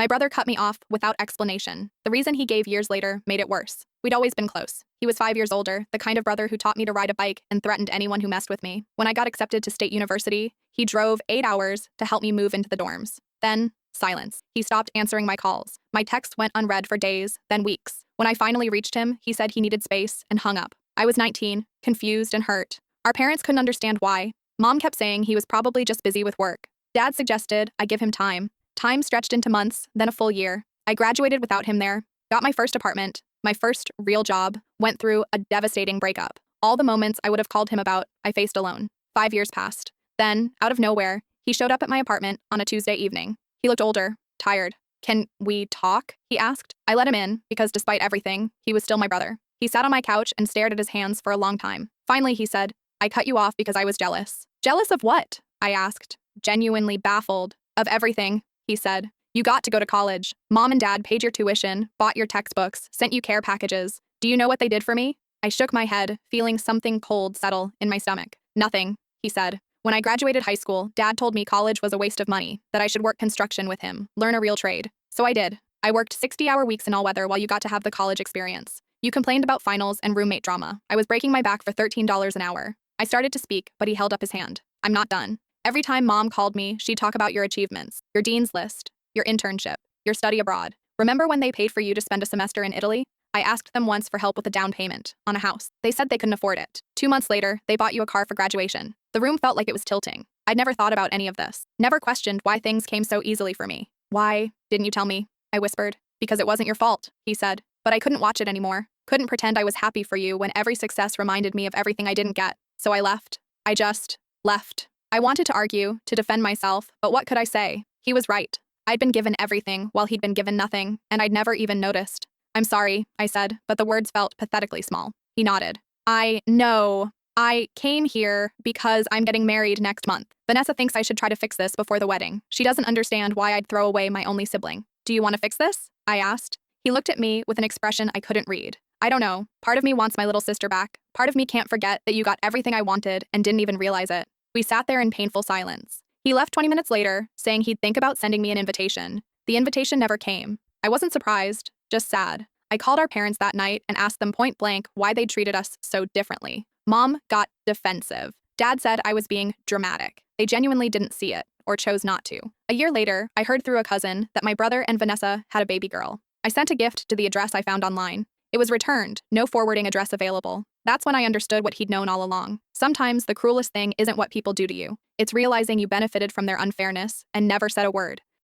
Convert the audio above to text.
My brother cut me off without explanation. The reason he gave years later made it worse. We'd always been close. He was 5 years older, the kind of brother who taught me to ride a bike and threatened anyone who messed with me. When I got accepted to state university, he drove 8 hours to help me move into the dorms. Then, silence. He stopped answering my calls. My texts went unread for days, then weeks. When I finally reached him, he said he needed space and hung up. I was 19, confused and hurt. Our parents couldn't understand why. Mom kept saying he was probably just busy with work. Dad suggested I give him time. Time stretched into months, then a full year. I graduated without him there, got my first apartment, my first real job, went through a devastating breakup. All the moments I would have called him about, I faced alone. 5 years passed. Then, out of nowhere, he showed up at my apartment on a Tuesday evening. He looked older, tired. "Can we talk?" he asked. I let him in because despite everything, he was still my brother. He sat on my couch and stared at his hands for a long time. Finally, he said, "I cut you off because I was jealous." "Jealous of what?" I asked, genuinely baffled. "Of everything," he said. "You got to go to college. Mom and Dad paid your tuition, bought your textbooks, sent you care packages. Do you know what they did for me?" I shook my head, feeling something cold settle in my stomach. "Nothing," he said. "When I graduated high school, Dad told me college was a waste of money, that I should work construction with him, learn a real trade. So I did. I worked 60-hour weeks in all weather while you got to have the college experience. You complained about finals and roommate drama. I was breaking my back for $13 an hour." I started to speak, but he held up his hand. "I'm not done. Every time Mom called me, she'd talk about your achievements, your dean's list, your internship, your study abroad. Remember when they paid for you to spend a semester in Italy? I asked them once for help with a down payment on a house. They said they couldn't afford it. 2 months later, they bought you a car for graduation. The room felt like it was tilting. I'd never thought about any of this. Never questioned why things came so easily for me. Why didn't you tell me?" I whispered. "Because it wasn't your fault," he said. "But I couldn't watch it anymore. Couldn't pretend I was happy for you when every success reminded me of everything I didn't get. So I left. I just left." I wanted to argue, to defend myself, but what could I say? He was right. I'd been given everything while he'd been given nothing, and I'd never even noticed. "I'm sorry," I said, but the words felt pathetically small. He nodded. "I know. I came here because I'm getting married next month. Vanessa thinks I should try to fix this before the wedding. She doesn't understand why I'd throw away my only sibling. Do you want to fix this?" I asked. He looked at me with an expression I couldn't read. "I don't know. Part of me wants my little sister back. Part of me can't forget that you got everything I wanted and didn't even realize it." We sat there in painful silence. He left 20 minutes later, saying he'd think about sending me an invitation. The invitation never came. I wasn't surprised, just sad. I called our parents that night and asked them point blank why they treated us so differently. Mom got defensive. Dad said I was being dramatic. They genuinely didn't see it, or chose not to. A year later, I heard through a cousin that my brother and Vanessa had a baby girl. I sent a gift to the address I found online. It was returned, no forwarding address available. That's when I understood what he'd known all along. Sometimes the cruelest thing isn't what people do to you. It's realizing you benefited from their unfairness and never said a word.